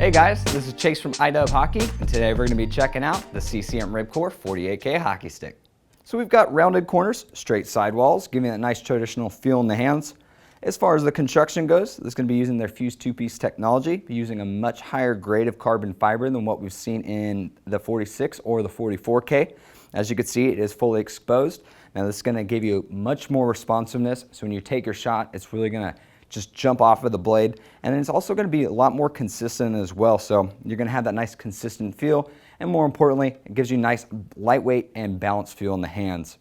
Hey guys, this is Chase from iDub Hockey, and today we're going to be checking out the CCM Ribcor 48K hockey stick. So we've got rounded corners, straight sidewalls, giving it a nice traditional feel in the hands. As far as the construction goes, this is going to be using their fused two-piece technology, using a much higher grade of carbon fiber than what we've seen in the 46 or the 44K. As you can see, it is fully exposed. Now this is going to give you much more responsiveness, so when you take your shot, it's really going to just jump off of the blade, and then it's also going to be a lot more consistent as well, so you're going to have that nice consistent feel, and more importantly, it gives you nice lightweight and balanced feel in the hands.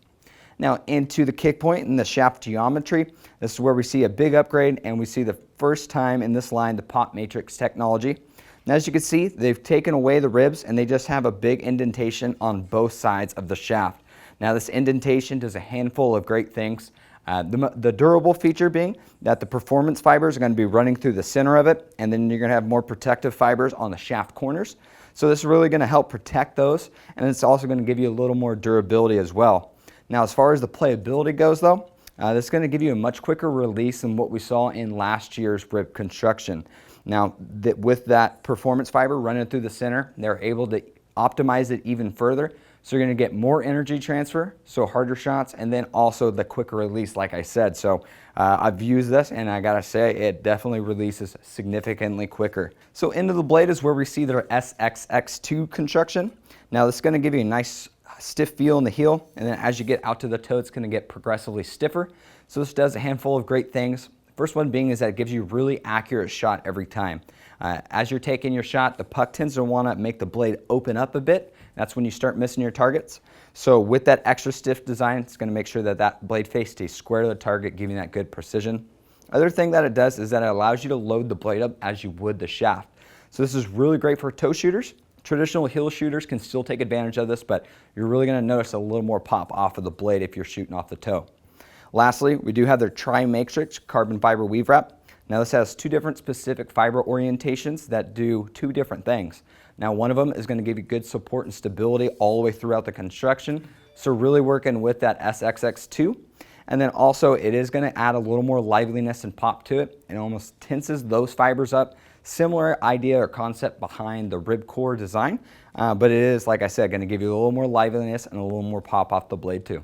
Now into the kick point and the shaft geometry, this is where we see a big upgrade, and we see the first time in this line the pop matrix technology. Now as you can see, they've taken away the ribs and they just have a big indentation on both sides of the shaft. Now this indentation does a handful of great things. The durable feature being that the performance fibers are going to be running through the center of it, and then you're going to have more protective fibers on the shaft corners. So this is really going to help protect those, and it's also going to give you a little more durability as well. Now as far as the playability goes though, this is going to give you a much quicker release than what we saw in last year's rib construction. Now with that performance fiber running through the center, they're able to optimize it even further. So you're going to get more energy transfer, so harder shots, and then also the quicker release, like I said. So I've used this, and I gotta say, it definitely releases significantly quicker. So into the blade is where we see their SXX2 construction. Now this is going to give you a nice stiff feel in the heel, and then as you get out to the toe, it's going to get progressively stiffer. So this does a handful of great things. First one being is that it gives you a really accurate shot every time. As you're taking your shot, the puck tends to want to make the blade open up a bit. That's when you start missing your targets. So with that extra stiff design, it's going to make sure that that blade face stays square to the target, giving that good precision. Other thing that it does is that it allows you to load the blade up as you would the shaft. So this is really great for toe shooters. Traditional heel shooters can still take advantage of this, but you're really going to notice a little more pop off of the blade if you're shooting off the toe. Lastly, we do have their Tri-Matrix carbon fiber weave wrap. Now this has two different specific fiber orientations that do two different things. Now one of them is going to give you good support and stability all the way throughout the construction, so really working with that SXX2. And then also it is going to add a little more liveliness and pop to it. It almost tenses those fibers up. Similar idea or concept behind the Ribcor design, but it is, like I said, going to give you a little more liveliness and a little more pop off the blade too.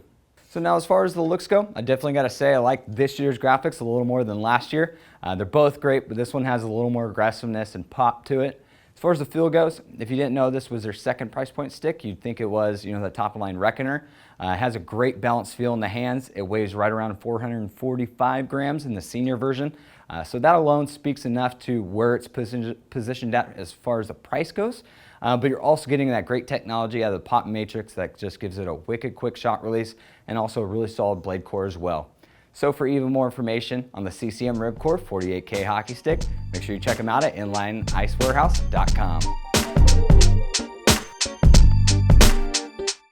So now as far as the looks go, I definitely got to say I like this year's graphics a little more than last year. They're both great, but this one has a little more aggressiveness and pop to it. As far as the feel goes, if you didn't know this was their second price point stick, you'd think it was, the top of line Reckoner. It has a great balanced feel in the hands. It weighs right around 445 grams in the senior version. So that alone speaks enough to where it's positioned at as far as the price goes. But you're also getting that great technology out of the pop matrix that just gives it a wicked quick shot release and also a really solid blade core as well. So for even more information on the CCM Ribcor 48K hockey stick, make sure you check them out at inlineIcewarehouse.com.